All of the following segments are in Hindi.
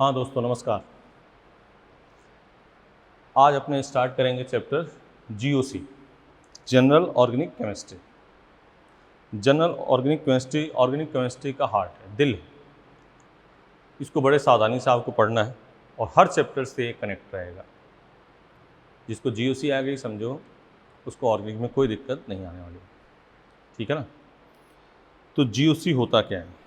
हाँ दोस्तों नमस्कार। आज अपने स्टार्ट करेंगे chapter GOC, general organic chemistry. General organic chemistry का हार्ट है, दिल है। इसको बड़े सावधानी से आपको पढ़ना है और हर चैप्टर से ये कनेक्ट रहेगा। जिसको जीओसी आ गई समझो उसको ऑर्गेनिक में कोई दिक्कत नहीं आने वाली, ठीक है ना। तो जीओसी होता क्या है?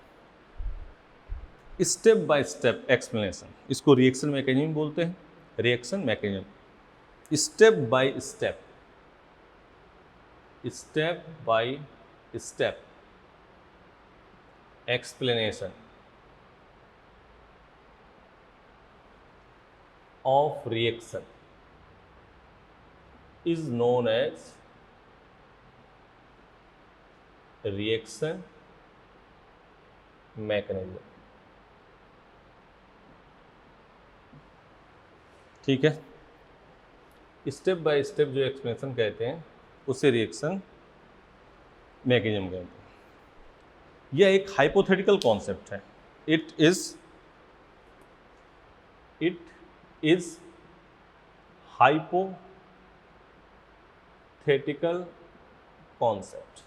स्टेप बाय स्टेप एक्सप्लेनेशन, इसको रिएक्शन मैकेनिज्म बोलते हैं। Reaction mechanism, step by step explanation of reaction is known as reaction mechanism। ठीक है, स्टेप बाय स्टेप जो एक्सप्लेनेशन कहते हैं उसे रिएक्शन मैकेनिज्म कहते हैं। यह एक हाइपोथेटिकल कॉन्सेप्ट है। It is hypothetical concept.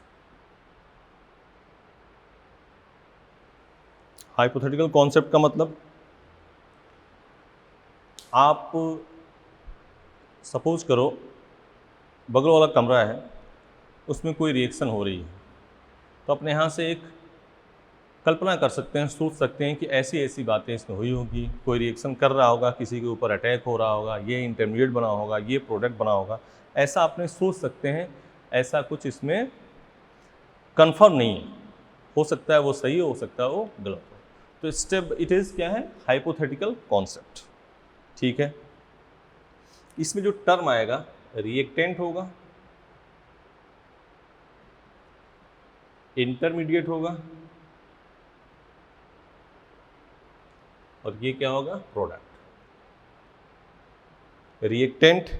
Hypothetical concept का मतलब, आप सपोज करो बगल वाला कमरा है, उसमें कोई रिएक्शन हो रही है, तो अपने यहाँ से एक कल्पना कर सकते हैं, सोच सकते हैं कि ऐसी ऐसी बातें इसमें हुई होगी। कोई रिएक्शन कर रहा होगा, किसी के ऊपर अटैक हो रहा होगा, ये इंटरमीडिएट बना होगा, ये प्रोडक्ट बना होगा, ऐसा आपने सोच सकते हैं। ऐसा कुछ इसमें कंफर्म नहीं है, हो सकता है वो सही हो सकता है वो गलत हो। तो स्टेप इट इज़ क्या है? Hypothetical concept. ठीक है, इसमें जो टर्म आएगा रिएक्टेंट होगा, इंटरमीडिएट होगा और ये क्या होगा? प्रोडक्ट। रिएक्टेंट,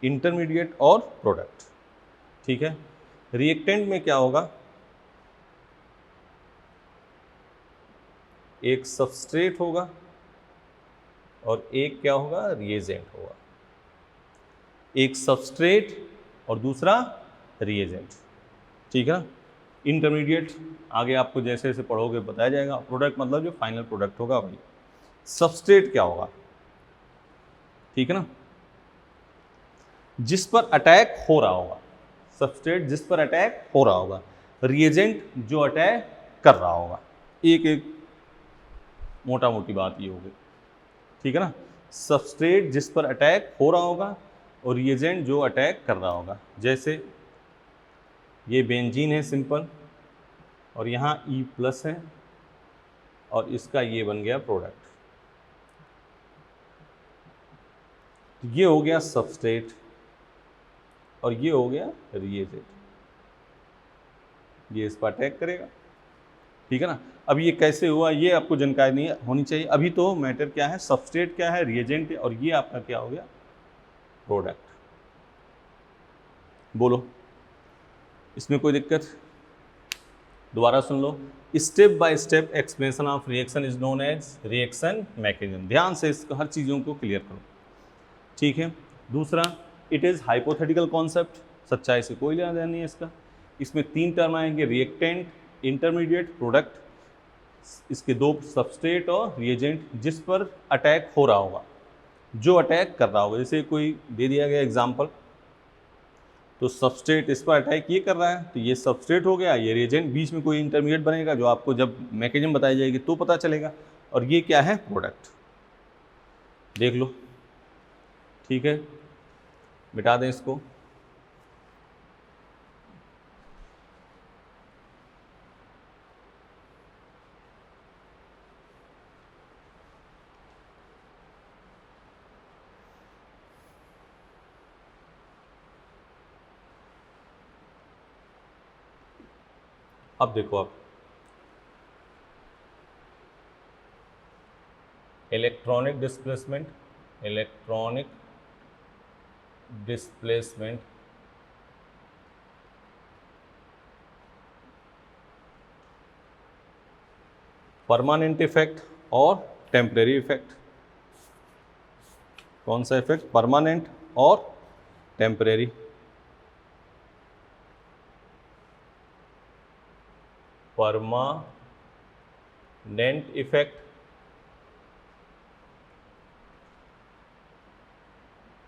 इंटरमीडिएट और प्रोडक्ट। ठीक है, रिएक्टेंट में क्या होगा? एक सबस्ट्रेट होगा और एक क्या होगा? रिएजेंट होगा। एक सबस्ट्रेट और दूसरा रिएजेंट। ठीक है, इंटरमीडिएट आगे आपको जैसे जैसे पढ़ोगे बताया जाएगा। प्रोडक्ट मतलब जो फाइनल प्रोडक्ट होगा वही। सबस्ट्रेट क्या होगा? ठीक है ना, जिस पर अटैक हो रहा होगा। सबस्ट्रेट जिस पर अटैक हो रहा होगा, रिएजेंट जो अटैक कर रहा होगा। एक एक मोटा मोटी बात ये होगी, ठीक है ना। सबस्ट्रेट जिस पर अटैक हो रहा होगा और रिएजेंट जो अटैक कर रहा होगा। जैसे ये बेंजीन है सिंपल, और यहाँ E+ है और इसका ये बन गया प्रोडक्ट। ये हो गया सबस्ट्रेट और ये हो गया रिएजेंट। ये इस पर अटैक करेगा, ठीक है ना। अब ये कैसे हुआ ये आपको जानकारी नहीं होनी चाहिए। अभी तो मैटर क्या है? सबस्ट्रेट क्या है, रिएजेंट, और ये आपका क्या हो गया? प्रोडक्ट। बोलो, इसमें कोई दिक्कत? दोबारा सुन लो। Step by step explanation of reaction is known as reaction mechanism. ध्यान से इसको हर चीज़ों को क्लियर करो, ठीक है। दूसरा, इट इज़ हाइपोथेटिकल कॉन्सेप्ट, सच्चाई से कोई लेना देना नहीं है इसका। इसमें 3 टर्म आएंगे, रिएक्टेंट, इंटरमीडिएट, प्रोडक्ट। इसके 2 सबस्ट्रेट और रिएजेंट जिस पर अटैक हो रहा होगा, जो अटैक कर रहा होगा। जैसे कोई दे दिया गया एग्जाम्पल, तो सबस्ट्रेट इस पर अटैक ये कर रहा है, तो ये सबस्ट्रेट हो गया, ये रिएजेंट। बीच में कोई इंटरमीडिएट बनेगा जो आपको जब मैकेनिज्म बताई जाएगी तो पता चलेगा, और ये क्या है? प्रोडक्ट। देख लो, ठीक है, मिटा दें इसको। अब देखो, आप इलेक्ट्रॉनिक डिस्प्लेसमेंट परमानेंट इफेक्ट और टेम्परेरी इफेक्ट। कौन सा इफेक्ट, परमानेंट और टेम्परेरी। परमानेंट इफेक्ट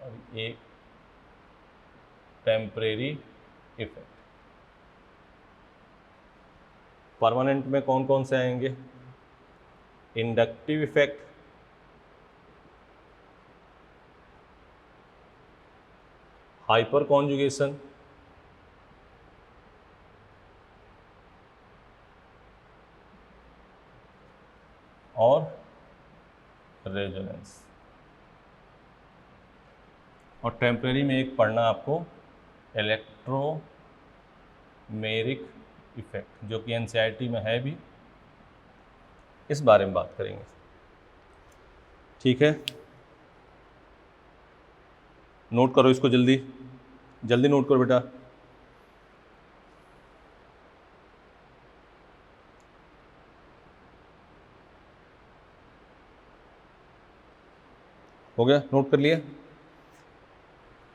और एक टेम्परेरी इफेक्ट। परमानेंट में कौन कौन से आएंगे, इंडक्टिव इफेक्ट, हाइपर कॉन्जुगेशन, और रेजोनेंस। और टेम्परेरी में एक पढ़ना आपको इलेक्ट्रोमेरिक इफेक्ट, जो कि एनसीईआरटी में है भी, इस बारे में बात करेंगे। ठीक है, नोट करो इसको, जल्दी जल्दी नोट करो बेटा। हो गया, नोट कर लिया।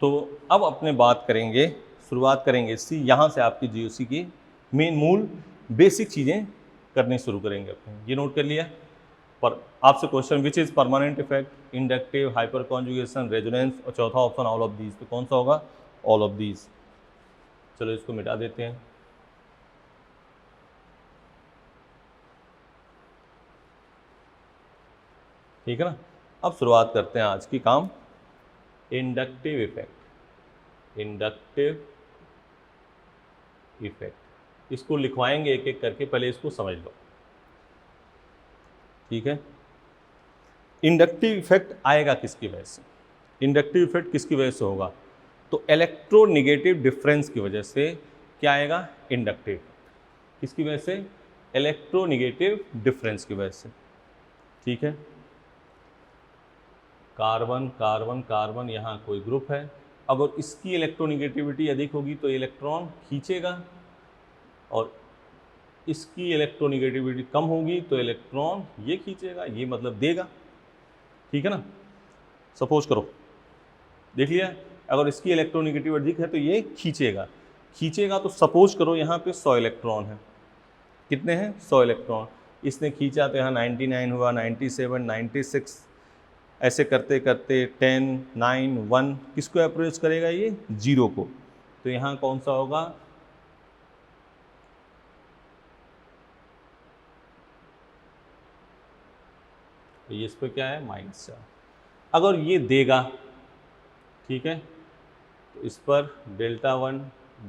तो अब अपने बात करेंगे, शुरुआत करेंगे इससे, यहाँ से आपकी जीओसी की मेन मूल बेसिक चीज़ें करनी शुरू करेंगे अपने। ये नोट कर लिया। पर आपसे question which is permanent effect, inductive, hyper conjugation, resonance, और चौथा ऑप्शन ऑल ऑफ दीज। तो कौन सा होगा, ऑल ऑफ दीज। चलो इसको मिटा देते हैं। ठीक है ना, अब शुरुआत करते हैं आज की काम। इंडक्टिव इफेक्ट, इंडक्टिव इफेक्ट, इसको लिखवाएंगे एक एक करके, पहले इसको समझ लो। ठीक है, इंडक्टिव इफेक्ट आएगा किसकी वजह से, इंडक्टिव इफेक्ट किसकी वजह से होगा, तो इलेक्ट्रोनेगेटिव डिफरेंस की वजह से। क्या आएगा, इंडक्टिव, किसकी वजह से, इलेक्ट्रोनेगेटिव डिफरेंस की वजह से। ठीक है, कार्बन कार्बन कार्बन, यहाँ कोई ग्रुप है, अगर इसकी इलेक्ट्रोनेगेटिविटी अधिक होगी तो इलेक्ट्रॉन खींचेगा, और इसकी इलेक्ट्रोनेगेटिविटी कम होगी तो इलेक्ट्रॉन ये खींचेगा, ये मतलब देगा। ठीक है ना, सपोज करो, देख लिया, अगर इसकी इलेक्ट्रोनेगेटिविटी अधिक है तो ये खींचेगा, खींचेगा तो सपोज करो यहाँ पे 100 इलेक्ट्रॉन है। कितने हैं, 100 इलेक्ट्रॉन। इसने खींचा तो यहाँ 99 हुआ, 97, 96, ऐसे करते करते 10, 9, 1, किसको अप्रोच करेगा, ये 0 को। तो यहाँ कौन सा होगा, तो ये इस पर क्या है, -4। अगर ये देगा, ठीक है, तो इस पर Δ1,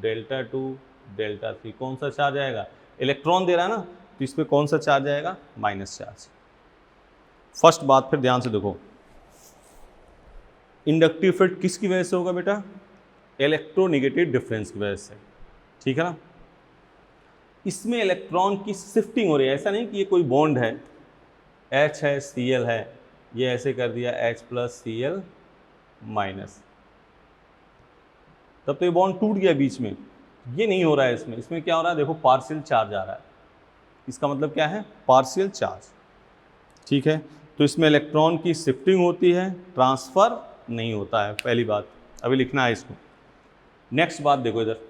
Δ2, Δ3 कौन सा चार्ज आएगा, इलेक्ट्रॉन दे रहा है ना, तो इस पर कौन सा चार्ज आएगा, -चार्ज। फर्स्ट बात फिर ध्यान से देखो, इंडक्टिव इफेक्ट किसकी वजह से होगा बेटा, इलेक्ट्रोनेगेटिव डिफरेंस की वजह से। ठीक है ना, इसमें इलेक्ट्रॉन की शिफ्टिंग हो रही है, ऐसा नहीं कि ये कोई बॉन्ड है, H है, Cl है, ये ऐसे कर दिया H + Cl-, तब तो ये बॉन्ड टूट गया बीच में। ये नहीं हो रहा है इसमें, इसमें क्या हो रहा है, देखो पार्शियल चार्ज आ रहा है, इसका मतलब क्या है, पार्शियल चार्ज। ठीक है, तो इसमें इलेक्ट्रॉन की शिफ्टिंग होती है, ट्रांसफ़र नहीं होता है, पहली बात, अभी लिखना है इसको। नेक्स्ट बात देखो इधर,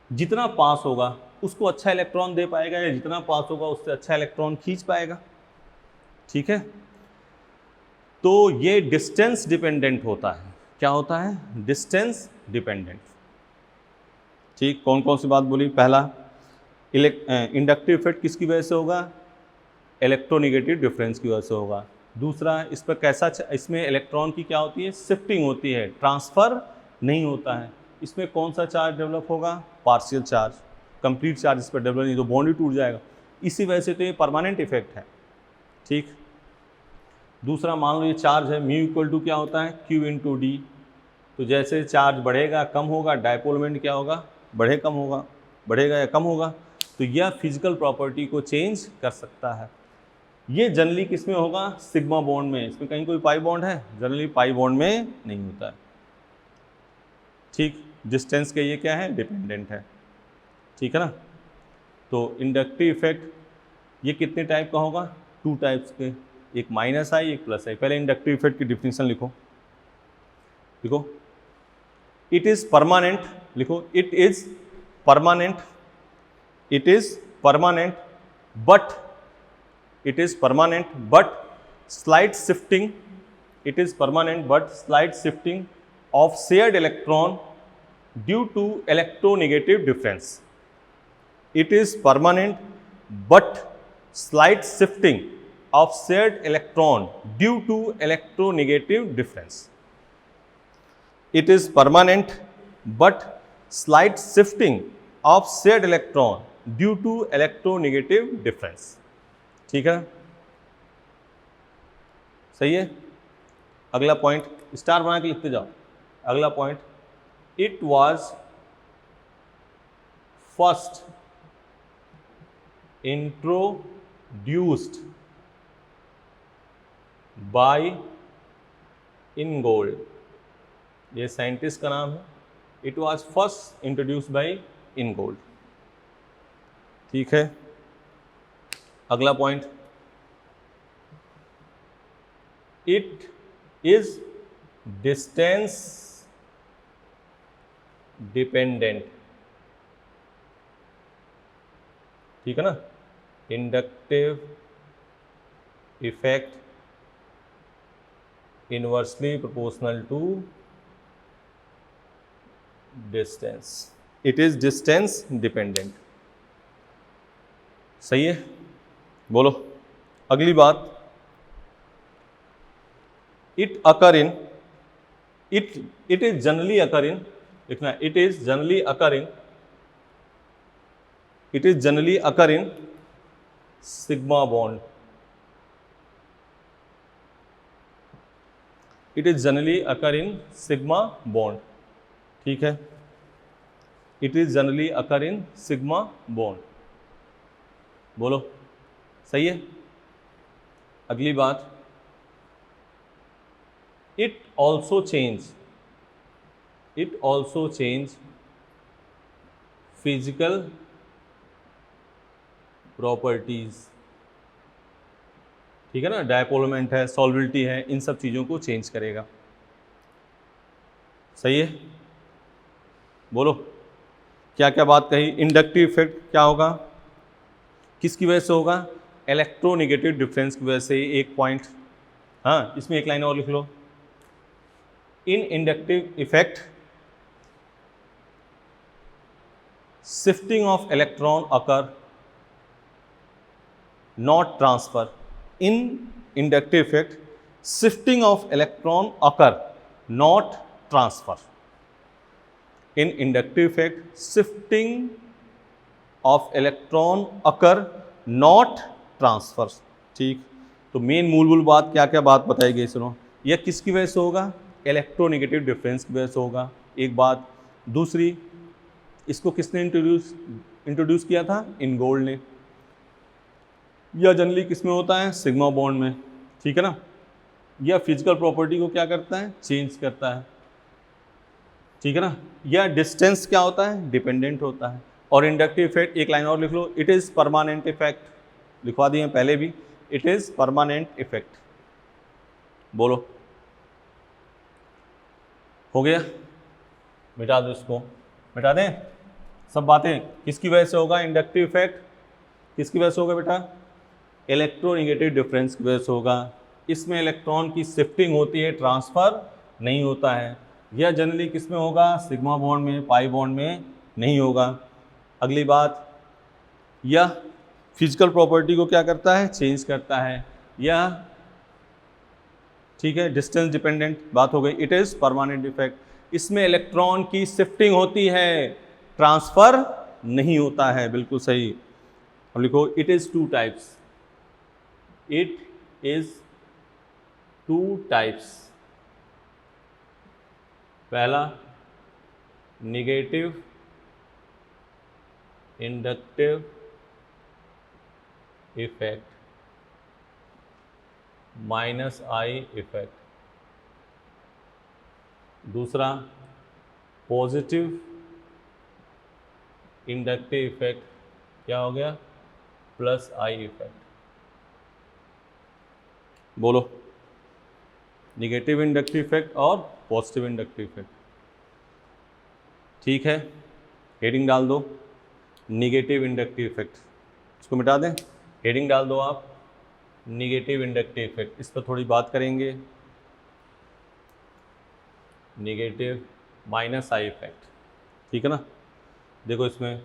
जितना पास होगा उसको अच्छा इलेक्ट्रॉन दे पाएगा, या जितना पास होगा उससे अच्छा इलेक्ट्रॉन खींच पाएगा। ठीक है, तो ये डिस्टेंस डिपेंडेंट होता है। क्या होता है, डिस्टेंस डिपेंडेंट। ठीक, कौन कौन सी बात बोली, पहला इंडक्टिव इफेक्ट किसकी वजह से होगा, इलेक्ट्रोनेगेटिव डिफरेंस की वजह से होगा। दूसरा, इस पर कैसा, इसमें इलेक्ट्रॉन की क्या होती है, शिफ्टिंग होती है, ट्रांसफ़र नहीं होता है। इसमें कौन सा चार्ज डेवलप होगा, पार्शियल चार्ज, कंप्लीट चार्ज इस पर डेवलप नहीं, तो बॉन्ड ही टूट जाएगा। इसी वजह से तो ये परमानेंट इफेक्ट है। ठीक, दूसरा, मान लो ये चार्ज है, μ = क्या होता है, Q × D। तो जैसे चार्ज बढ़ेगा कम होगा, डायपोल मोमेंट क्या होगा, बढ़े कम होगा, बढ़ेगा या कम होगा। तो यह फिजिकल प्रॉपर्टी को चेंज कर सकता है। ये जनरली किस में होगा, सिग्मा बॉन्ड में। इसमें कहीं कोई पाई बॉन्ड है, जनरली पाई बॉन्ड में नहीं होता है। ठीक, डिस्टेंस के ये क्या है, डिपेंडेंट है। ठीक है ना, तो इंडक्टिव इफेक्ट ये कितने टाइप का होगा, 2 टाइप्स के, एक -I, एक +I। पहले इंडक्टिव इफेक्ट की डिफिनीशन लिखो। लिखो, इट इज परमानेंट, लिखो it is permanent, it is permanent but, it is permanent but slight shifting, it is permanent but slight shifting of shared electron due to electronegative difference. It is permanent but slight shifting of shared electron due to electronegative difference. It is permanent but slight shifting of shared electron due to electronegative difference. ठीक है, सही है। अगला पॉइंट स्टार बना के लिखते जाओ। अगला point, it was first introduced by Ingold, ये साइंटिस्ट का नाम है। It was first introduced by Ingold, ठीक है। अगला point, it is distance dependent, ठीक है ना। Inductive effect inversely proportional to distance, it is distance dependent, सही है। बोलो अगली बात, it occur in, it is generally occur in, लिखना it is generally occur in, it is generally occur in sigma bond, it is generally occur in sigma bond, ठीक है। It is generally occur in sigma bond, बोलो सही है। अगली बात, it also change, it also change physical properties, ठीक है ना। डायपोलमेंट है, सॉल्बिलिटी है, इन सब चीज़ों को चेंज करेगा, सही है। बोलो क्या क्या बात कही। इंडक्टिव इफेक्ट क्या होगा, किसकी वजह से होगा, इलेक्ट्रोनेगेटिव डिफरेंस की वजह से। एक पॉइंट, हाँ इसमें एक लाइन और लिख लो, in inductive effect shifting of electron occur not transfer, in inductive effect shifting of electron occur not transfer, in inductive effect shifting of electron occur not transfer, ठीक। तो मेन मूलभूत बात क्या क्या बात बताई गई, सुनो। यह किसकी वजह से होगा, इलेक्ट्रोनेगेटिव डिफरेंस की वजह से होगा, एक बात। दूसरी, इसको किसने इंट्रोड्यूस किया था, इनगोल्ड ने। यह जनरली किस में होता है, सिग्मा बॉन्ड में, ठीक है ना। यह फिजिकल प्रॉपर्टी को क्या करता है, चेंज करता है, ठीक है ना। यह डिस्टेंस क्या होता है, डिपेंडेंट होता है। और इंडक्टिव इफेक्ट, एक लाइन और लिख लो, इट इज परमानेंट इफेक्ट, लिखवा दिए पहले भी, इट इज परमानेंट इफेक्ट, बोलो हो गया। मिटा दो इसको, मिटा दें सब बातें। किसकी वजह से होगा इंडक्टिव इफेक्ट, किसकी वजह से होगा बेटा, इलेक्ट्रोनेगेटिव डिफरेंस की वजह से होगा। इसमें इलेक्ट्रॉन की शिफ्टिंग होती है, ट्रांसफर नहीं होता है। यह जनरली किस में होगा, सिग्मा बॉन्ड में, पाई बॉन्ड में नहीं होगा। अगली बात, यह फिजिकल प्रॉपर्टी को क्या करता है, चेंज करता है। यह ठीक है, डिस्टेंस डिपेंडेंट बात हो गई। इट इज परमानेंट इफेक्ट, इसमें इलेक्ट्रॉन की शिफ्टिंग होती है, ट्रांसफर नहीं होता है, बिल्कुल सही। अब लिखो, it is two types, it is two types. पहला, negative inductive effect minus I effect. दूसरा, पॉजिटिव इंडक्टिव इफेक्ट, क्या हो गया, प्लस आई इफेक्ट। बोलो निगेटिव इंडक्टिव इफेक्ट और पॉजिटिव इंडक्टिव इफेक्ट। ठीक है, हेडिंग डाल दो निगेटिव इंडक्टिव इफेक्ट, इसको मिटा दें, हेडिंग डाल दो आप निगेटिव इंडक्टिव इफेक्ट। इस पर थोड़ी बात करेंगे, निगेटिव माइनस आई इफेक्ट, ठीक है ना। देखो इसमें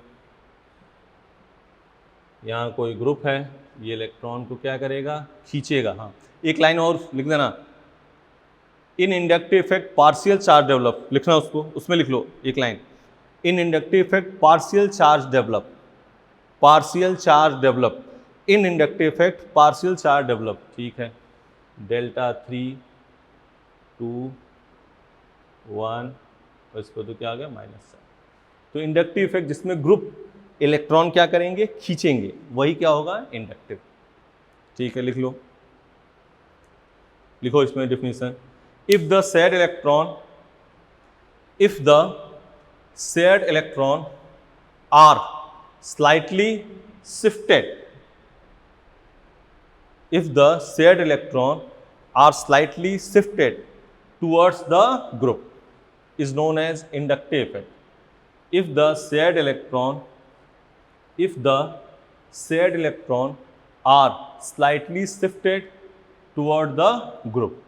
यहाँ कोई ग्रुप है, ये इलेक्ट्रॉन को क्या करेगा, खींचेगा। हाँ, एक लाइन और लिख देना, in inductive effect partial charge develop, लिखना उसको, उसमें लिख लो एक line, in inductive effect partial charge develop, partial charge develop, in inductive effect partial charge develop. ठीक है, डेल्टा 3 2 1 और इस पर तो क्या आ गया -7। तो इंडक्टिव इफेक्ट जिसमें ग्रुप इलेक्ट्रॉन क्या करेंगे, खींचेंगे, वही क्या होगा, इंडक्टिव। ठीक है, लिख लो, लिखो इसमें definition, if the shared electron, if the shared electron are slightly shifted, if the shared electron are slightly shifted towards the group is known as inductive effect. If the shared electron are slightly shifted toward the group,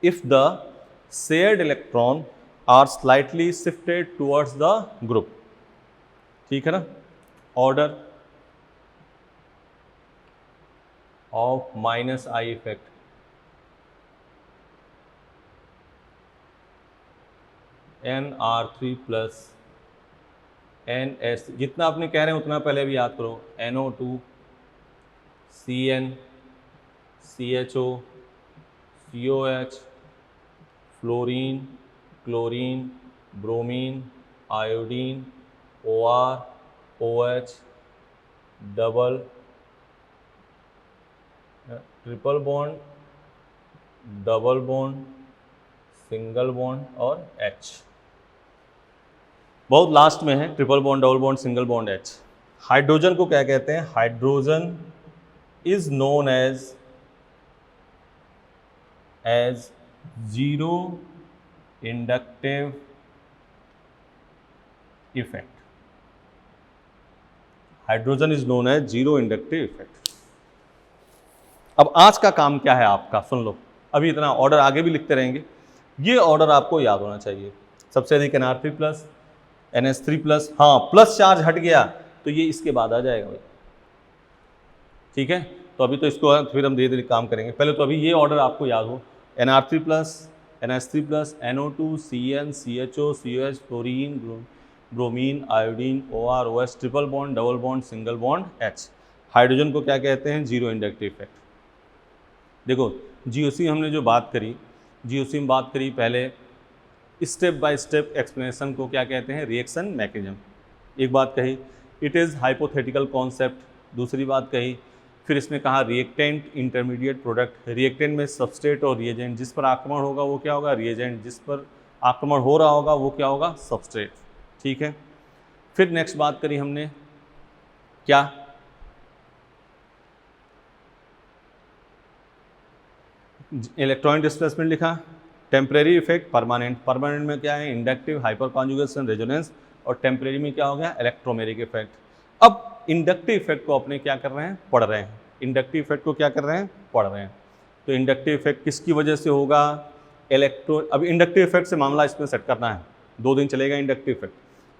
if the shared electron are slightly shifted towards the group, ठीक है ना, order of minus I effect, NR3 plus NS, जितना आपने कह रहे हैं उतना पहले भी याद करो, NO2 CN CHO COH fluorine chlorine bromine iodine OR OH double triple bond, double bond, single bond और H। बहुत लास्ट में है triple bond, double bond, single bond, H। Hydrogen को क्या कहते हैं, hydrogen is known as zero inductive effect. Hydrogen is known as zero inductive effect. अब आज का काम क्या है आपका, सुन लो, अभी इतना ऑर्डर आगे भी लिखते रहेंगे, ये ऑर्डर आपको याद होना चाहिए। सबसे अधिक NR3 प्लस NH3 प्लस, हाँ प्लस चार्ज हट गया तो ये इसके बाद आ जाएगा भाई, ठीक है। तो अभी तो इसको फिर हम धीरे धीरे काम करेंगे, पहले तो अभी ये ऑर्डर आपको याद हो, NR3 plus NH3 plus NO2 CN CHO COH fluorine bromine iodine OR OH triple bond, double bond, single bond, H। Hydrogen को क्या कहते हैं, जीरो इंडक्टिव इफेक्ट। देखो GOC हमने जो बात करी, GOC में बात करी पहले, स्टेप बाय स्टेप एक्सप्लेनेशन को क्या कहते हैं, रिएक्शन मैकेनिज्म। एक बात कही, इट इज़ हाइपोथेटिकल कॉन्सेप्ट। दूसरी बात कही, फिर इसमें कहा रिएक्टेंट इंटरमीडिएट प्रोडक्ट। रिएक्टेंट में सबस्ट्रेट और रिएजेंट, जिस पर आक्रमण होगा वो क्या होगा, रिएजेंट, जिस पर आक्रमण हो रहा होगा वो क्या होगा, सबस्ट्रेट। ठीक है, फिर नेक्स्ट बात करी हमने क्या, इलेक्ट्रॉनिक डिस्प्लेसमेंट लिखा, टेम्परेरी इफेक्ट, परमानेंट। परमानेंट में क्या है, इंडक्टिव, हाइपर कॉन्जुगेशन, रेजोनेंस, और टेम्परेरी में क्या हो गया, इलेक्ट्रोमेरिक इफेक्ट। अब इंडक्टिव इफेक्ट को अपने क्या कर रहे हैं, पढ़ रहे हैं। इंडक्टिव इफेक्ट को क्या कर रहे हैं, पढ़ रहे हैं। तो इंडक्टिव इफेक्ट किसकी वजह से होगा, अब इंडक्टिव इफेक्ट से मामला इसमें सेट करना है, 2 दिन चलेगा इंडक्टिव इफेक्ट।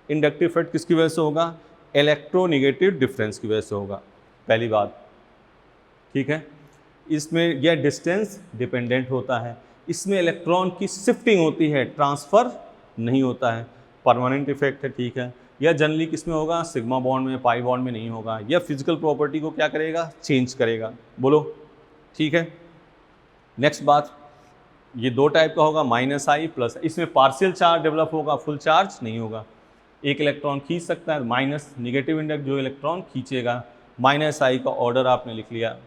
इंडक्टिव इफेक्ट किसकी वजह से होगा, इलेक्ट्रोनिगेटिव डिफरेंस की वजह से होगा, पहली बात, ठीक है। इसमें यह डिस्टेंस डिपेंडेंट होता है, इसमें इलेक्ट्रॉन की शिफ्टिंग होती है, ट्रांसफ़र नहीं होता है, परमानेंट इफेक्ट है, ठीक है। यह जनरली किसमें होगा, सिग्मा बॉन्ड में, पाई बॉन्ड में नहीं होगा। यह फिजिकल प्रॉपर्टी को क्या करेगा, चेंज करेगा, बोलो, ठीक है। नेक्स्ट बात, ये 2 टाइप का होगा, -I प्लस, इसमें पार्शियल चार्ज डेवलप होगा, फुल चार्ज नहीं होगा। एक इलेक्ट्रॉन खींच सकता है, माइनस निगेटिव इंडेक्स जो इलेक्ट्रॉन खींचेगा, -I का ऑर्डर आपने लिख लिया,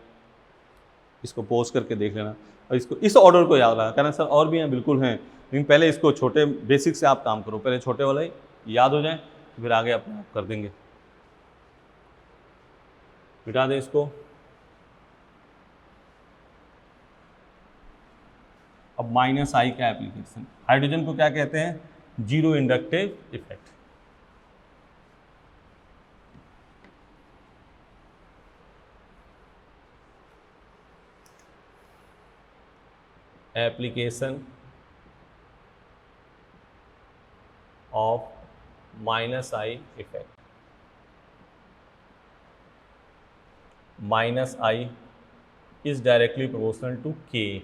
इसको पोज करके देख लेना, और इसको इस ऑर्डर को याद रखा, कहना सर और भी हैं, बिल्कुल हैं, लेकिन पहले इसको छोटे बेसिक से आप काम करो, पहले छोटे वाले याद हो जाए, फिर आगे अपने आप कर देंगे। मिटा दें इसको, अब माइनस आई का एप्लीकेशन, हाइड्रोजन को क्या कहते हैं, zero inductive effect. Application of minus I effect, minus I is directly proportional to के।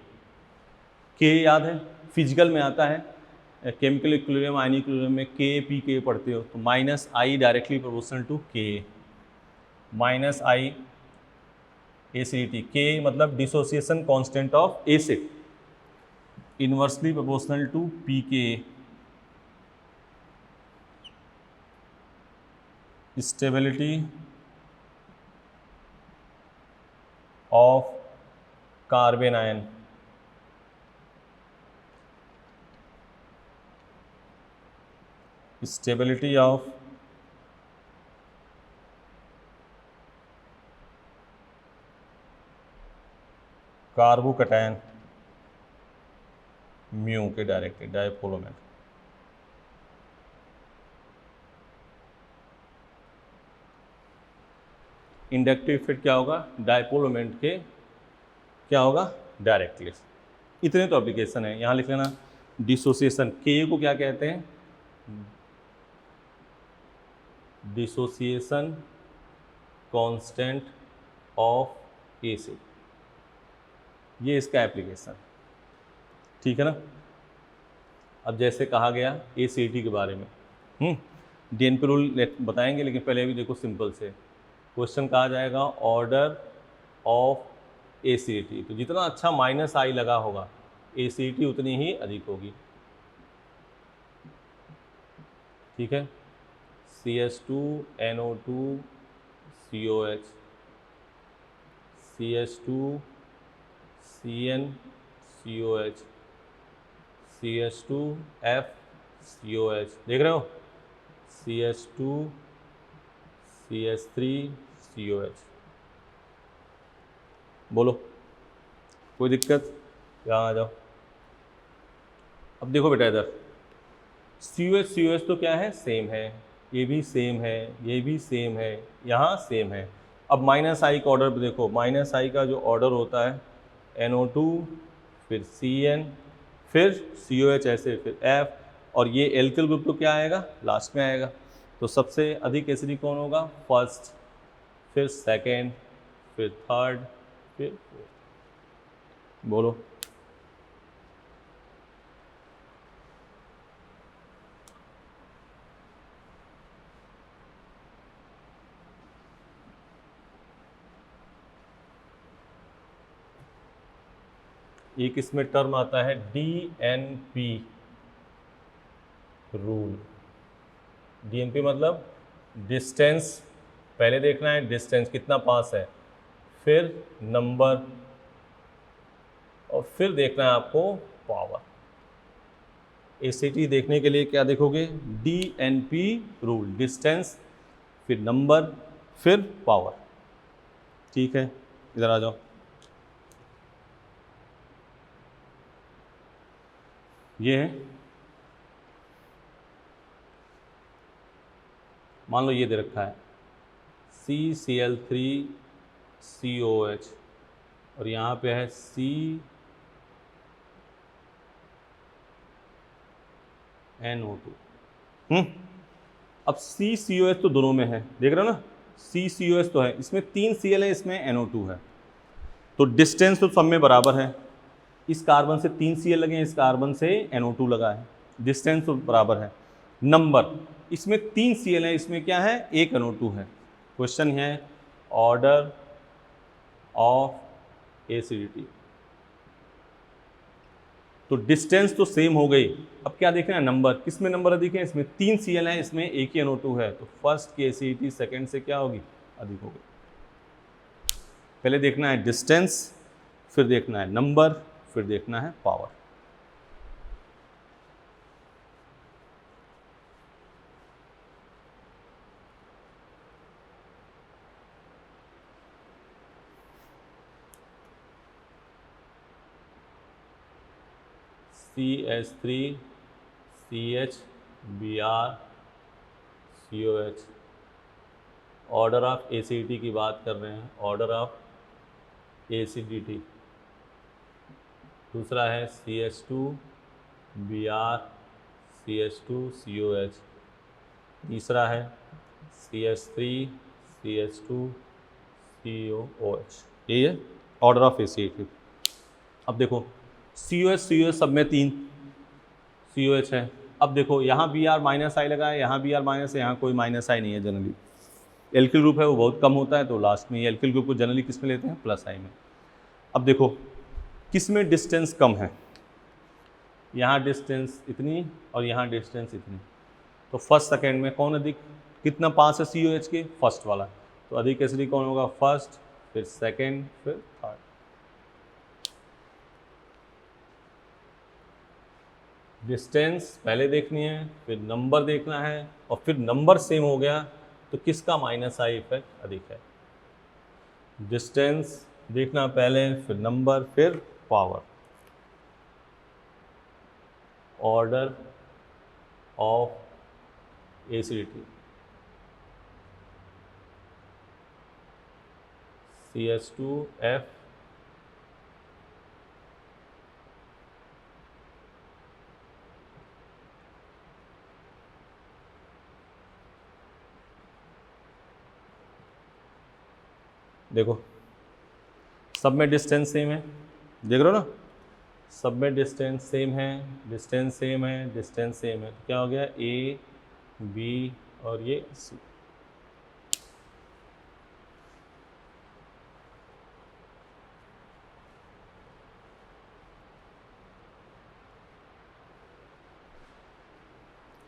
के याद है, फिजिकल में आता है, केमिकल इक्विलिब्रियम आयनिक इक्विलिब्रियम में के पी के पढ़ते हो, तो minus I directly proportional to K, minus I acidity, K मतलब dissociation constant of acid, inversely proportional to p K, stability of carbanion, stability of carbocation mu के डायरेक्टेड डायपोलोमेट। इंडक्टिव इफेक्ट क्या होगा, डायपोलोमेंट के क्या होगा, डायरेक्टली। इतने तो एप्लीकेशन है, यहाँ लिख लेना। डिसोसिएशन, के को क्या कहते हैं, डिसोसिएशन कांस्टेंट ऑफ एसिड, ये इसका एप्लीकेशन, ठीक है ना। अब जैसे कहा गया एसिडिटी के बारे में, डीएनपी रूल बताएंगे, लेकिन पहले भी देखो सिंपल से क्वेश्चन कहा जाएगा ऑर्डर ऑफ एसिडिटी, तो जितना अच्छा माइनस आई लगा होगा एसिडिटी उतनी ही अधिक होगी, ठीक है। CH2NO2 COH, CH2 CN COH, CH2 F COH, देख रहे हो, CH2 CH3 COH। बोलो कोई दिक्कत, यहाँ आ जाओ। अब देखो बेटा इधर COH COH तो क्या है, सेम है, ये भी सेम है, ये भी सेम है, यहाँ सेम है। अब माइनस आई का ऑर्डर देखो, माइनस आई का जो ऑर्डर होता है NO2 फिर CN फिर COH ऐसे फिर F, और ये एल्किल ग्रुप तो क्या आएगा, लास्ट में आएगा। तो सबसे अधिक एसिडिक कौन होगा, फर्स्ट, फिर सेकेंड, फिर थर्ड, फिर फोर्थ। बोलो एक इसमें टर्म आता है DNP रूल। DNP मतलब डिस्टेंस, पहले देखना है डिस्टेंस कितना पास है, फिर नंबर, और फिर देखना है आपको पावर। एसिडिटी देखने के लिए क्या देखोगे, DNP रूल, डिस्टेंस फिर नंबर फिर पावर, ठीक है। इधर आ जाओ, ये है, मान लो ये दे रखा है CCl3COH और यहाँ पे है CNO2। अब CCOH तो दोनों में है, देख रहे हो ना, CCOH तो है, इसमें 3 Cl है, इसमें NO2 है, तो डिस्टेंस तो सब में बराबर है। इस कार्बन से 3 Cl लगे हैं, इस कार्बन से NO2 लगा है, डिस्टेंस तो बराबर है। नंबर, इसमें 3 Cl है, इसमें क्या है, 1 NO2 है। क्वेश्चन है ऑर्डर ऑफ एसिडिटी, तो डिस्टेंस तो सेम हो गई। अब क्या देखना है, नंबर, किसमें नंबर अधिक है, इसमें 3 Cl है, इसमें 1 ही NO2 है, तो फर्स्ट की एसिडिटी सेकेंड से क्या होगी, अधिक होगी। पहले देखना है डिस्टेंस, फिर देखना है नंबर, फिर देखना है power. CH3CHBr order of acidity की बात कर रहे हैं, ऑर्डर ऑफ एसिडिटी। दूसरा है CH2Br CH2COH। तीसरा है CH3CH2COOH। ये है ऑर्डर ऑफ एसिडिटी। अब देखो COH सब में 3 COH है। अब देखो यहाँ Br माइनस आई लगा है, यहाँ Br माइनस है, यहाँ कोई माइनस आई नहीं है। जनरली एल्किल ग्रुप है वो बहुत कम होता है, तो लास्ट में ये एल्किल ग्रुप को जनरली किस में लेते हैं, प्लस आई में। अब देखो किस में डिस्टेंस कम है, यहाँ डिस्टेंस इतनी और यहाँ डिस्टेंस इतनी, तो फर्स्ट सेकेंड में कौन अधिक, कितना पास है COH के, फर्स्ट वाला। तो अधिक एसिडिक कौन होगा, फर्स्ट, फिर सेकेंड, फिर थर्ड। डिस्टेंस पहले देखनी है, फिर नंबर देखना है, और फिर नंबर सेम हो गया तो किसका माइनस आई इफेक्ट अधिक है। डिस्टेंस देखना पहले, फिर नंबर, फिर power. Order of acidity CH2F देखो सब में डिस्टेंस सेम है, देख रहे हो ना, सब में डिस्टेंस सेम है, डिस्टेंस सेम है, डिस्टेंस सेम है, तो क्या हो गया, A B और ये C।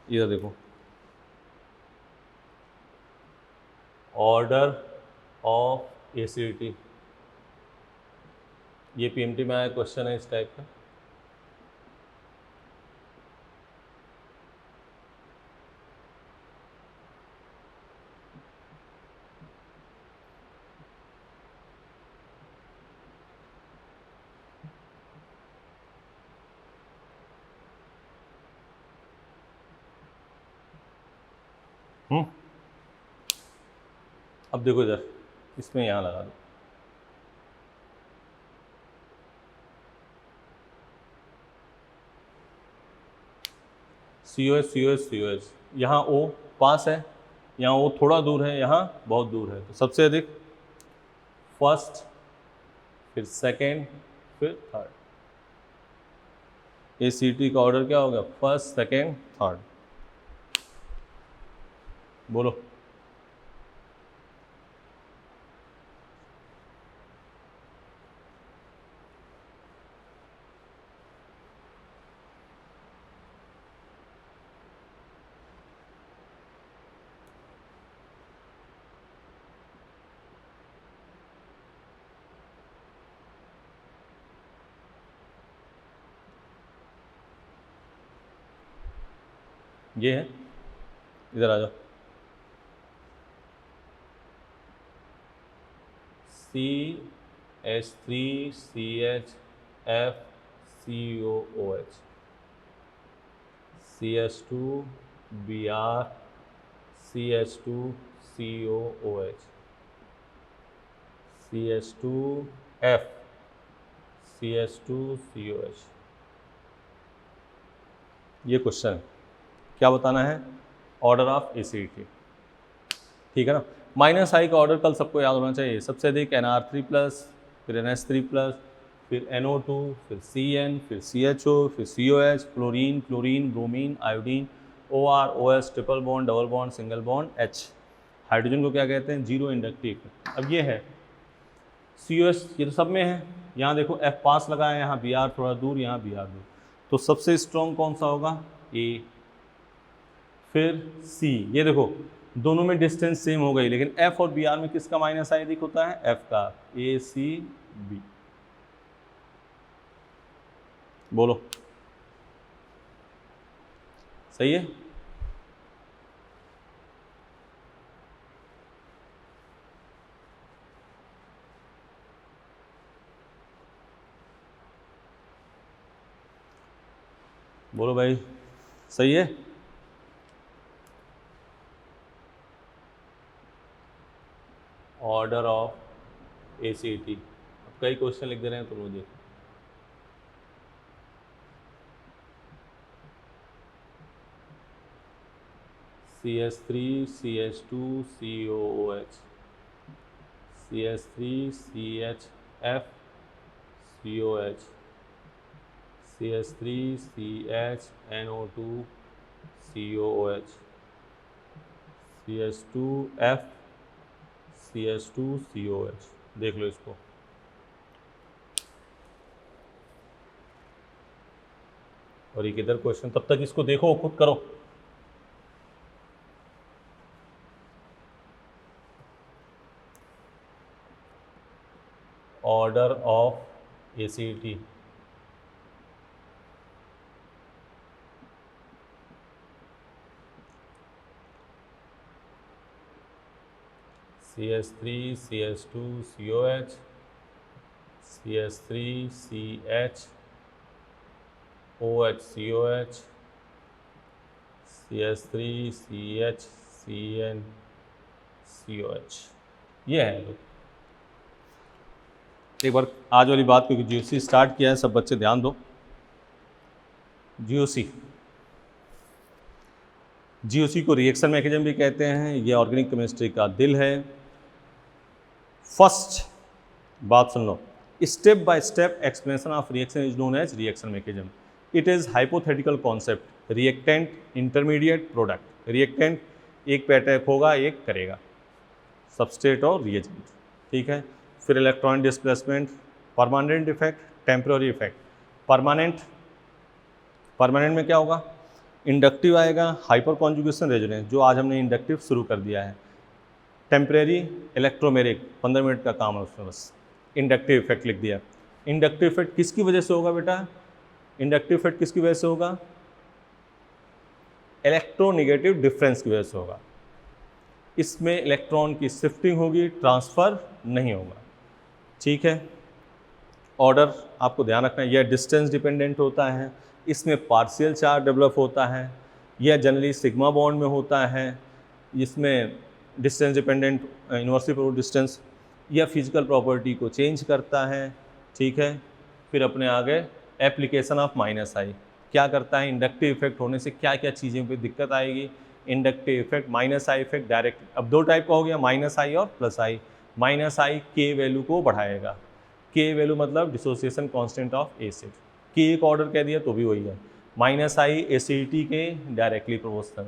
इधर देखो ऑर्डर ऑफ एसिडिटी, ये PMT में आया क्वेश्चन है इस टाइप का। अब देखो इधर, इसमें यहाँ लगा दो, COH यहाँ O पास है, यहाँ O थोड़ा दूर है, यहाँ बहुत दूर है, तो सबसे अधिक फर्स्ट, फिर सेकेंड, फिर थर्ड। ACT का ऑर्डर क्या होगा, फर्स्ट, सेकेंड, थर्ड। बोलो ये है, इधर आ जाओ, CH3CHFCOOH CH2Br CH2COOH CH2F CH2COH। ये क्वेश्चन है, क्या बताना है, ऑर्डर ऑफ एसिडिटी, ठीक है ना। माइनस आई का ऑर्डर कल सबको याद होना चाहिए, सबसे अधिक NR3+, फिर NH3+, फिर NO2, फिर CN, फिर CHO, फिर COH, fluorine, chlorine, bromine, iodine, OR, OS, triple bond, double bond, single bond, H। Hydrogen को क्या कहते हैं, जीरो इंडक्टिव। अब ये है COH, ये तो सब में है, यहाँ देखो F पास लगा है, यहाँ Br थोड़ा दूर, यहाँ Br दूर, तो सबसे स्ट्रॉन्ग कौन सा होगा, A, फिर C। ये देखो दोनों में डिस्टेंस सेम हो गई, लेकिन F और Br में किसका माइनस आई अधिक होता है, F का, ACB। बोलो सही है। बोलो भाई, सही है? ऑर्डर ऑफ ACT, अब कई क्वेश्चन लिख दे रहे हैं तो मुझे CH3 CH2 COOH, CH3 CHF COH, CH3 CHNO2 COOH, CH2F CH2 COH। देख लो इसको, और ये किधर क्वेश्चन, तब तक इसको देखो, खुद करो। Order of ACT, CH3 CH2 COH, CH3 CH OH COH, CH3 CH CN COH। ये है लोग, एक बार आज वाली बात, क्योंकि GOC स्टार्ट किया है, सब बच्चे ध्यान दो। GOC को रिएक्शन मैकेनिज्म भी कहते हैं, ये ऑर्गेनिक केमिस्ट्री का दिल है। फर्स्ट बात सुन लो, step by step explanation of reaction is known as reaction mechanism. It is hypothetical concept, reactant, intermediate, product. Reactant एक पे अटैक होगा, एक करेगा, सबस्ट्रेट और रिएजेंट, ठीक है। फिर electron displacement, permanent effect, temporary effect. Permanent में क्या होगा, इंडक्टिव आएगा, हाइपर कॉन्जुगेशन, रेजोनेंस, जो आज हमने इंडक्टिव शुरू कर दिया है। टेम्परेरी, इलेक्ट्रोमेरिक, 15 मिनट का काम है उसमें, बस इंडक्टिव इफेक्ट लिख दिया। इंडक्टिव इफेक्ट किसकी वजह से होगा बेटा? इंडक्टिव इफेक्ट किसकी वजह से होगा? इलेक्ट्रोनेगेटिव डिफरेंस की वजह से होगा। इसमें इलेक्ट्रॉन की शिफ्टिंग होगी, ट्रांसफ़र नहीं होगा, ठीक है। ऑर्डर आपको ध्यान रखना है, यह डिस्टेंस डिपेंडेंट होता है, इसमें पार्शियल चार्ज डेवलप होता है, यह जनरली सिग्मा बॉन्ड में होता है, इसमें distance dependent inversely proportional distance, यह फिजिकल प्रॉपर्टी को चेंज करता है, ठीक है। फिर अपने आगे एप्लीकेशन ऑफ -I क्या करता है, इंडक्टिव इफेक्ट होने से क्या क्या चीज़ें पे दिक्कत आएगी। Inductive effect, -I effect direct, अब दो टाइप का हो गया, -I और +I। -I के वैल्यू को बढ़ाएगा, के वैल्यू मतलब डिसोसिएशन कांस्टेंट ऑफ एसिड, के एक ऑर्डर कह दिया तो भी वही है। -I एसिडिटी के डायरेक्टली प्रोपोर्शनल,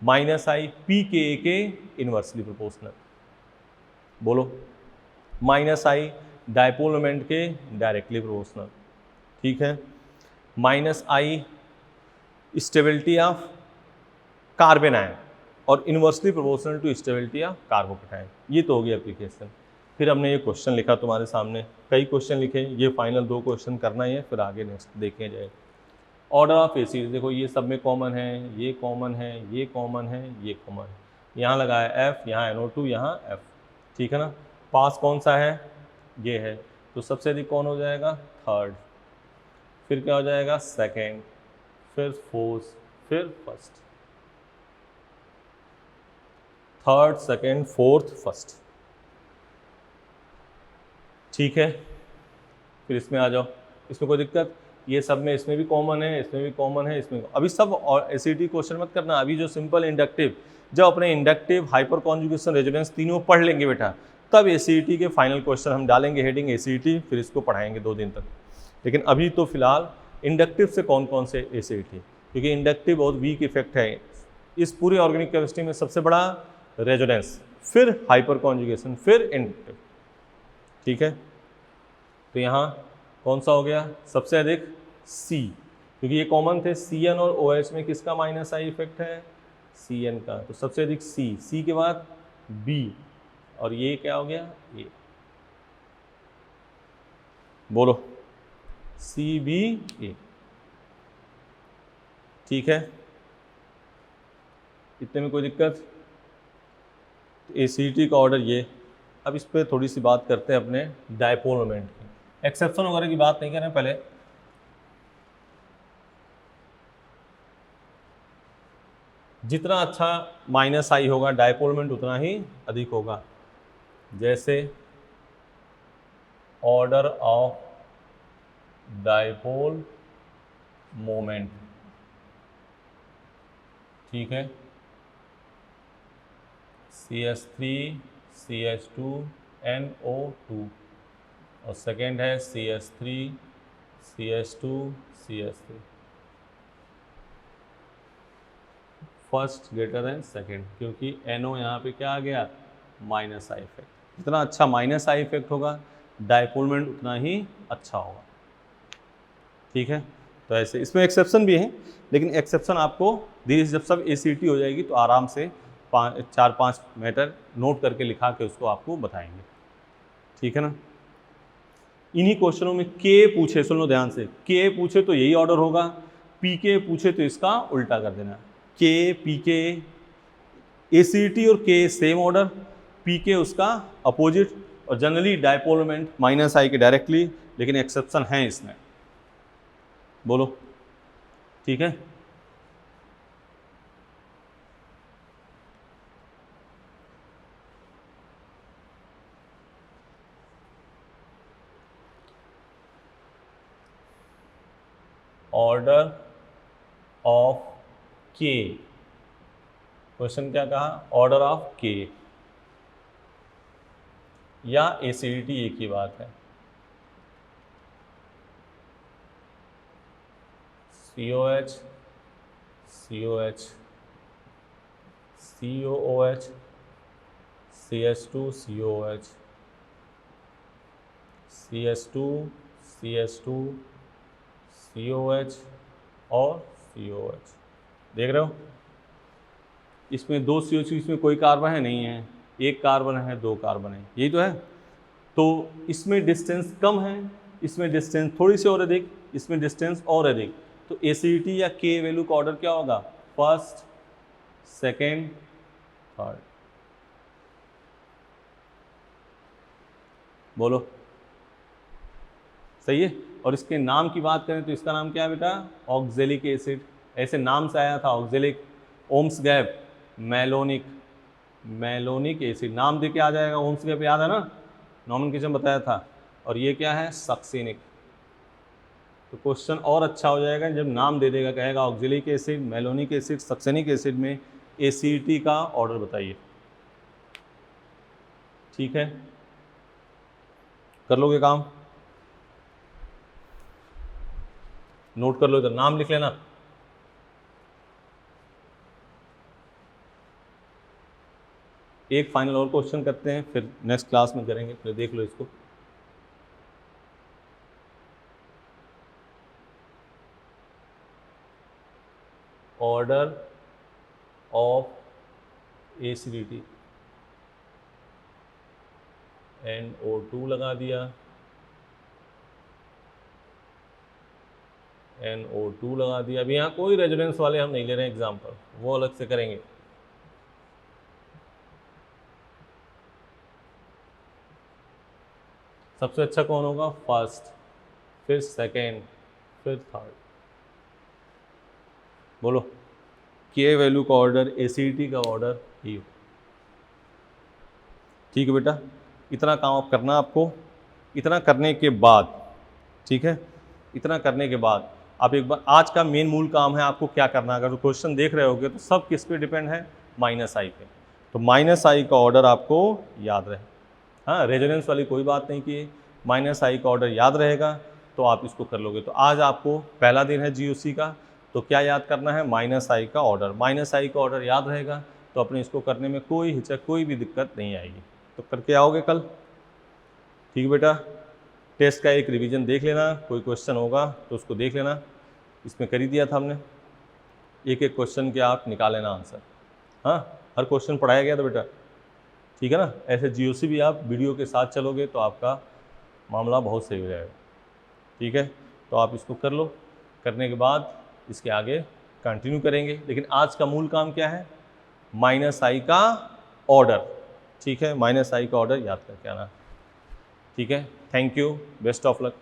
-I pKa के इनवर्सली प्रोपोर्शनल। बोलो, -I डायपोल मोमेंट के डायरेक्टली प्रोपोर्शनल, ठीक है। -I stability of carbanion और inversely proportional to stability of carbocation. ये तो हो गया एप्लीकेशन। फिर हमने ये क्वेश्चन लिखा तुम्हारे सामने, कई क्वेश्चन लिखे, ये फाइनल 2 क्वेश्चन करना ही है, फिर आगे नेक्स्ट देखे जाए। ऑर्डर ऑफ एसिड, देखो ये सब में कॉमन है, ये कॉमन है, ये कॉमन है, ये कॉमन है, यहाँ लगा है F, यहाँ NO2, यहाँ F, ठीक है ना। पास कौन सा है, ये है, तो सबसे अधिक कौन हो जाएगा, थर्ड। फिर क्या हो जाएगा, सेकेंड, फिर फोर्थ, फिर first. Third, second, fourth, first, ठीक है। फिर इसमें आ जाओ, इसमें कोई दिक्कत, ये सब में, इसमें भी कॉमन है, इसमें भी कॉमन है, इसमें अभी सब और एसिडिटी क्वेश्चन मत करना, अभी जो सिंपल इंडक्टिव, जब अपने इंडक्टिव, हाइपर कॉन्जुगेशन, रेजोनेंस तीनों पढ़ लेंगे बेटा, तब एसिडिटी के फाइनल क्वेश्चन हम डालेंगे, हेडिंग एसिडिटी, फिर इसको पढ़ाएंगे 2 दिन तक। लेकिन अभी तो फिलहाल इंडक्टिव से कौन कौन से एसिडिटी, क्योंकि इंडक्टिव बहुत वीक इफेक्ट है इस पूरी ऑर्गेनिक केमिस्ट्री में। सबसे बड़ा रेजोनेंस, फिर हाइपर कॉन्जुगेशन, फिर इंडक्टिव, ठीक है। तो यहाँ कौन सा हो गया सबसे अधिक, C, क्योंकि ये कॉमन थे, CN और OH में किसका -I इफेक्ट है, CN का, तो सबसे अधिक C के बाद B, और ये क्या हो गया, ये बोलो CBA, ठीक है। इतने में कोई दिक्कत, एसिडिटी का ऑर्डर ये। अब इस पर थोड़ी सी बात करते हैं अपने डायपोल मोमेंट की, एक्सेप्शन वगैरह की बात नहीं करें पहले। जितना अच्छा माइनस आई होगा डायपोल मोमेंट उतना ही अधिक होगा। जैसे ऑर्डर ऑफ डायपोल मोमेंट, ठीक है, CH3 CH2 NO2 और सेकेंड है CH3 CH2 CH3, first greater than second, क्योंकि NO यहाँ पे क्या आ गया, माइनस आई इफेक्ट। जितना अच्छा माइनस आई इफेक्ट होगा डायपोल मोमेंट उतना ही अच्छा होगा, ठीक है। तो ऐसे इसमें एक्सेप्शन भी है, लेकिन एक्सेप्शन आपको धीरे जब सब ACT हो जाएगी तो आराम से 4-5 मैटर नोट करके लिखा के उसको आपको बताएंगे, ठीक है ना। इन्हीं क्वेश्चनों में के पूछे, सुन लो ध्यान से, के पूछे तो यही ऑर्डर होगा, पीके पूछे तो इसका उल्टा कर देना, के पीके, ACT और के सेम ऑर्डर, पीके उसका अपोजिट, और जनरली डायपोल मोमेंट माइनस आई के डायरेक्टली, लेकिन एक्सेप्शन है इसमें, बोलो, ठीक है। ऑर्डर ऑफ के, क्वेश्चन क्या कहा, ऑर्डर ऑफ के या ACT एक ही बात है। COH COH COOH CH2 COH CH2 CH2 COH और COH, देख रहे हो, इसमें 2 COH, इसमें कोई कार्बन है नहीं है, एक कार्बन है, 2 कार्बन है, यही तो है। तो इसमें डिस्टेंस कम है, इसमें डिस्टेंस थोड़ी सी और अधिक, इसमें डिस्टेंस और अधिक, तो ACT या के वैल्यू का ऑर्डर क्या होगा, फर्स्ट सेकेंड थर्ड, बोलो, सही है। और इसके नाम की बात करें तो इसका नाम क्या है बेटा, ऑक्जेलिक एसिड, ऐसे नाम से आया था ऑक्जेलिक, ओम्स गैप, मेलोनिक एसिड, नाम दे के आ जाएगा, ओम्स गैप याद है ना, नॉमेनक्लेचर बताया था। और ये क्या है, सक्सिनिक। तो क्वेश्चन और अच्छा हो जाएगा जब नाम दे देगा, कहेगा oxalic acid, malonic acid, succinic acid में ACT का ऑर्डर बताइए, ठीक है, कर लोगे काम, नोट कर लो, इधर नाम लिख लेना। एक फाइनल और क्वेश्चन करते हैं, फिर नेक्स्ट क्लास में करेंगे, फिर देख लो इसको। ऑर्डर ऑफ ACT, NO2 लगा दिया, NO2 लगा दिया। अभी यहाँ कोई रेजोनेंस वाले हम नहीं ले रहे हैं एग्जाम्पल, वो अलग से करेंगे। सबसे अच्छा कौन होगा, फर्स्ट, फिर सेकेंड, फिर थर्ड, बोलो, के वैल्यू का ऑर्डर, ACT का ऑर्डर ही हो, ठीक है बेटा। इतना काम आप करना आपको, इतना करने के बाद, ठीक है, इतना करने के बाद आप एक बार, आज का मेन मूल काम है आपको क्या करना है। अगर क्वेश्चन देख रहे होगे तो सब किस पे डिपेंड है, माइनस आई पे, तो माइनस आई का ऑर्डर आपको याद रहे, हाँ, रेजोनेंस वाली कोई बात नहीं की, माइनस आई का ऑर्डर याद रहेगा तो आप इसको कर लोगे। तो आज आपको पहला दिन है GOC का, तो क्या याद करना है, माइनस आई का ऑर्डर, माइनस आई का ऑर्डर याद रहेगा तो अपने इसको करने में कोई हिचक, कोई भी दिक्कत नहीं आएगी, तो करके आओगे कल, ठीक है बेटा। टेस्ट का एक रिवीजन देख लेना, कोई क्वेश्चन होगा तो उसको देख लेना, इसमें कर ही दिया था हमने, एक एक क्वेश्चन के आप निकाल लेना आंसर, हाँ, हर क्वेश्चन पढ़ाया गया था बेटा, ठीक है ना। ऐसे GOC भी आप वीडियो के साथ चलोगे तो आपका मामला बहुत सही हो जाएगा, ठीक है। तो आप इसको कर लो, करने के बाद इसके आगे कंटिन्यू करेंगे, लेकिन आज का मूल काम क्या है, माइनस आई का ऑर्डर, ठीक है, माइनस आई का ऑर्डर याद करके आना, ठीक है। Thank you, best of luck.